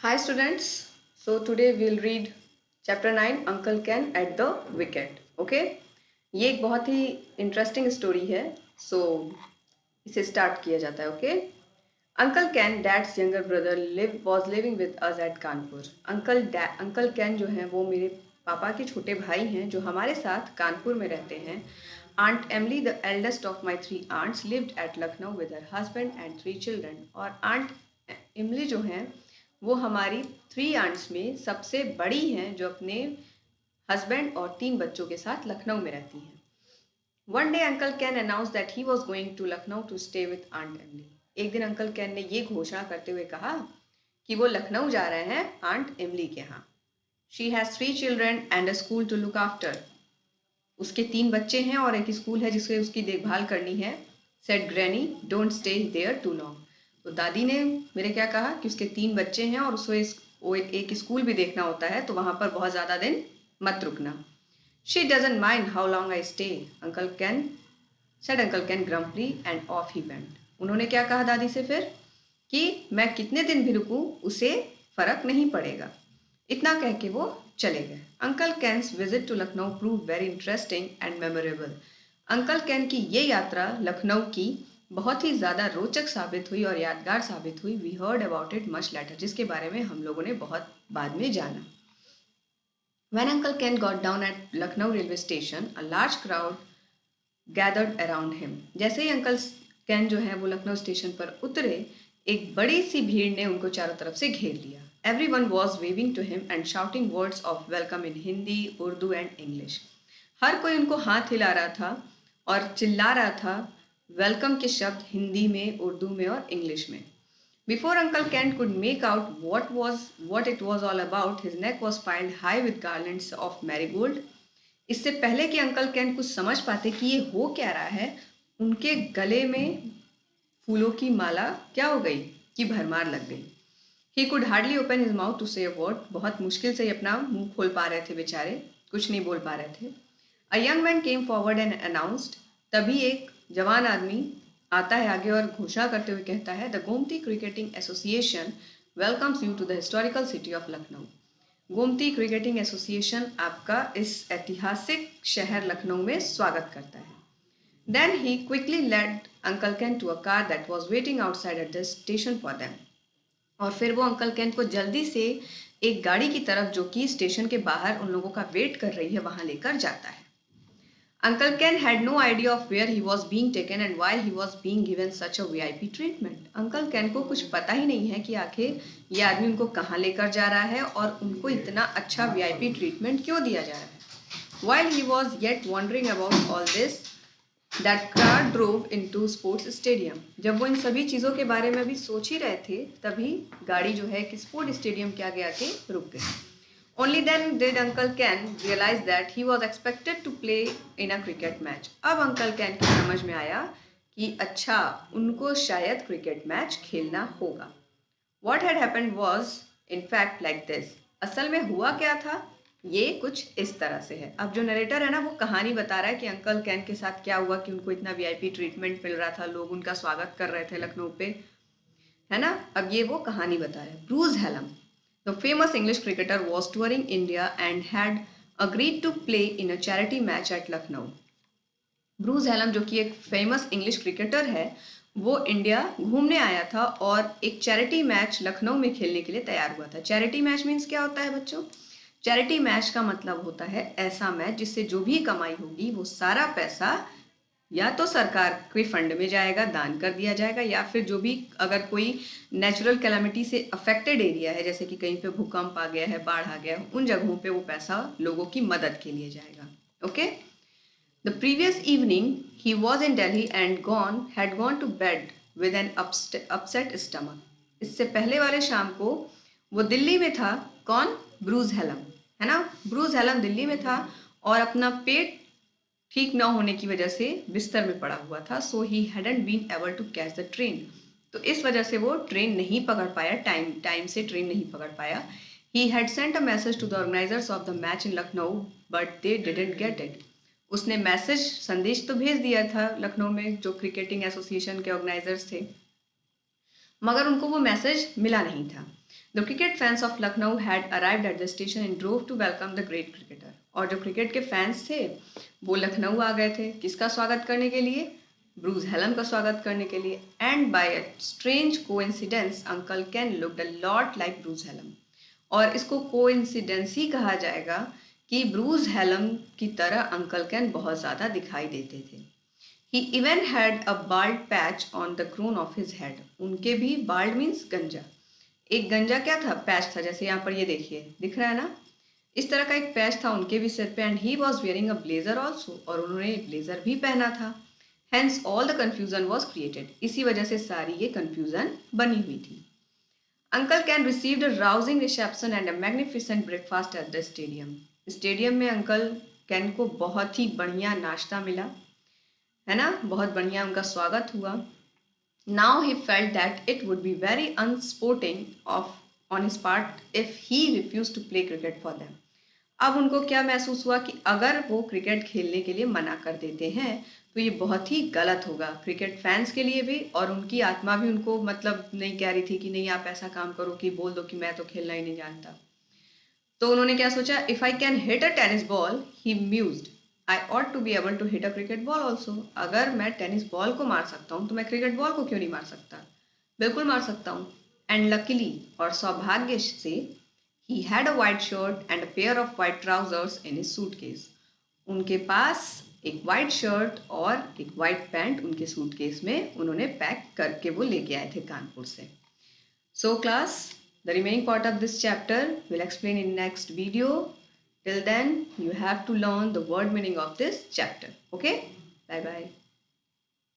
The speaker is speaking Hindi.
Hi students, so today we'll read chapter 9 Uncle Ken at the Wicket. Okay, ये एक बहुत ही इंटरेस्टिंग स्टोरी है. सो इसे स्टार्ट किया जाता है. Okay, uncle Ken dad's younger brother was living with us at Kanpur. Uncle Ken जो हैं वो मेरे पापा के छोटे भाई हैं जो हमारे साथ कानपुर में रहते हैं. Aunt Emily the eldest of my 3 aunts lived at Lucknow with her husband and 3 children. और आंट इमली जो हैं वो हमारी 3 आंट्स में सबसे बड़ी हैं जो अपने हस्बैंड और 3 बच्चों के साथ लखनऊ में रहती हैं. One day uncle Ken announce that he was going to Lucknow to stay with aunt Emily. एक दिन अंकल कैन ने ये घोषणा करते हुए कहा कि वो लखनऊ जा रहे हैं आंट एमली के यहाँ. She has 3 children and a school to look after. उसके 3 बच्चे हैं और एक स्कूल है जिससे उसकी देखभाल करनी है. Said granny, don't stay there too long. तो दादी ने मेरे क्या कहा कि उसके 3 बच्चे हैं और उसको वो एक स्कूल भी देखना होता है, तो वहाँ पर बहुत ज़्यादा दिन मत रुकना. She doesn't mind how long I stay, uncle Ken grumpily and off he went. उन्होंने क्या कहा दादी से फिर कि मैं कितने दिन भी रुकूं उसे फर्क नहीं पड़ेगा. इतना कह के वो चले गए. Uncle Ken's visit to Lucknow prove very interesting and memorable. Uncle Ken की ये यात्रा लखनऊ की बहुत ही ज़्यादा रोचक साबित हुई और यादगार साबित हुई. We heard about it much later, जिसके बारे में हम लोगों ने बहुत बाद में जाना. When Uncle Ken got down at Lucknow railway station, a large crowd gathered around him. जैसे ही अंकल कैन जो है वो लखनऊ स्टेशन पर उतरे, एक बड़ी सी भीड़ ने उनको चारों तरफ से घेर लिया. Everyone was waving to him and shouting words of welcome in Hindi, Urdu and English. हर कोई उनको हाथ हिला रहा था और चिल्ला रहा था वेलकम के शब्द हिंदी में, उर्दू में और इंग्लिश में. Before Uncle Ken could make out what it was all about, his neck was piled high with garlands of marigold. इससे पहले कि अंकल कैन कुछ समझ पाते कि ये हो क्या रहा है, उनके गले में फूलों की माला क्या हो गई कि भरमार लग गई. He could hardly open his mouth to say a word. बहुत मुश्किल से ही अपना मुंह खोल पा रहे थे बेचारे, कुछ नहीं बोल पा रहे थे. A young man came forward and announced. तभी एक जवान आदमी आता है आगे और घोषणा करते हुए कहता है, the Gomti cricketing association welcomes you to the historical city of Lucknow. Gomti cricketing association आपका इस ऐतिहासिक शहर लखनऊ में स्वागत करता है. Then he quickly led Uncle Ken to a car that was waiting outside at the station for them. और फिर वो अंकल कैन को जल्दी से एक गाड़ी की तरफ जो कि स्टेशन के बाहर उन लोगों का वेट कर रही है वहां लेकर जाता है. Uncle Ken had no idea of where he was being taken and why he was being given such a VIP treatment. Uncle Ken को कुछ पता ही नहीं है कि आखिर ये आदमी उनको कहाँ लेकर जा रहा है और उनको इतना अच्छा वीआईपी ट्रीटमेंट क्यों दिया जा रहा है. While he was yet wondering about all this, that car drove into sports stadium. जब वो इन सभी चीज़ों के बारे में अभी सोच ही रहे थे, तभी गाड़ी जो है कि स्पोर्ट स्टेडियम के आगे आके रुक गई. Only then did Uncle Ken realize that he was expected to play in a cricket match. अब Uncle Ken की समझ में आया कि अच्छा उनको शायद क्रिकेट मैच खेलना होगा. What had happened was in fact like this. असल में हुआ क्या था, ये कुछ इस तरह से है. अब जो नरेटर है ना वो कहानी बता रहा है कि अंकल कैन के साथ क्या हुआ कि उनको इतना वीआईपी ट्रीटमेंट मिल रहा था, लोग उनका स्वागत कर रहे थे लखनऊ पे, है ना. अब ये वो कहानी बता रहे हैं. Bruce Hallam, the famous English cricketer, was touring India and had agreed to play in a charity match at Lucknow. Bruce Hallam जो कि एक फेमस इंग्लिश क्रिकेटर है, वो इंडिया घूमने आया था और एक चैरिटी मैच लखनऊ में खेलने के लिए तैयार हुआ था. चैरिटी मैच मीन्स क्या होता है बच्चों? चैरिटी मैच का मतलब होता है ऐसा मैच जिससे जो भी कमाई होगी वो सारा पैसा या तो सरकार के फंड में जाएगा, दान कर दिया जाएगा, या फिर जो भी अगर कोई नेचुरल कैलामिटी से अफेक्टेड एरिया है, जैसे कि कहीं पे भूकंप आ गया है, बाढ़ आ गया है, उन जगहों पे वो पैसा लोगों की मदद के लिए जाएगा. Okay. The previous evening he was in Delhi and had gone to bed with an upset stomach. इससे पहले वाले शाम को वो दिल्ली में था. कौन? ब्रूस हेलम, है ना. ब्रूस हेलम दिल्ली में था और अपना पेट ठीक न होने की वजह से बिस्तर में पड़ा हुआ था. सो ही hadn't been able to catch the train. तो इस वजह से वो ट्रेन नहीं पकड़ पाया, टाइम से ट्रेन नहीं पकड़ पाया. He had sent a message to the organizers of the match in Lucknow, but they didn't get it. उसने संदेश तो भेज दिया था लखनऊ में जो क्रिकेटिंग एसोसिएशन के ऑर्गेनाइजर्स थे, मगर उनको वो मैसेज मिला नहीं था. The cricket fans of Lucknow had arrived at the station and drove to welcome the great cricketer. और जो क्रिकेट के फैंस थे वो लखनऊ आ गए थे, किसका स्वागत करने के लिए? ब्रूस हेलन का स्वागत करने के लिए। And by a strange coincidence uncle Ken looked a lot like Bruce Helen. और इसको कोइंसिडेंस ही कहा जाएगा कि ब्रूस हेलन की तरह अंकल कैन बहुत ज़्यादा दिखाई देते थे। He even had a bald patch on the crown of his head. उनके भी bald means गंजा। एक गंजा क्या था? पैच था, जैसे यहाँ पर ये देखिए दिख रहा है ना, इस तरह का एक पैच था उनके भी सिर पे। And he was wearing a blazer also, और उन्होंने एक ब्लेजर भी पहना था। Hence all the confusion was created, इसी वजह से सारी ये कन्फ्यूजन बनी हुई थी। Uncle can received a rousing reception and a magnificent breakfast at the stadium. Stadium में अंकल कैन को बहुत ही बढ़िया नाश्ता मिला, है ना, बहुत बढ़िया उनका स्वागत हुआ। Now he felt that it would be very unsporting of on his part if he refuse to play cricket for them. अब उनको क्या महसूस हुआ कि अगर वो क्रिकेट खेलने के लिए मना कर देते हैं तो ये बहुत ही गलत होगा क्रिकेट फैंस के लिए भी, और उनकी आत्मा भी उनको मतलब नहीं कह रही थी कि नहीं आप ऐसा काम करो कि बोल दो कि मैं तो खेलना ही नहीं जानता। तो उन्होंने क्या सोचा, if I can hit a tennis ball, he mused, I ought to be able to hit a cricket ball also. अगर मैं टेनिस बॉल को मार सकता हूँ तो मैं क्रिकेट बॉल को क्यों नहीं मार सकता? बिल्कुल मार सकता हूँ। एंड लकीली, और सौभाग्य से, he had a white shirt and a pair of white trousers in his suitcase. उनके पास एक वाइट शर्ट और एक वाइट पैंट उनके सूटकेस में उन्होंने पैक करके वो लेके आए थे कानपुर से। So class, the remaining part of this chapter will explain in next video. Till then, you have to learn the word meaning of this chapter. Okay? Bye bye.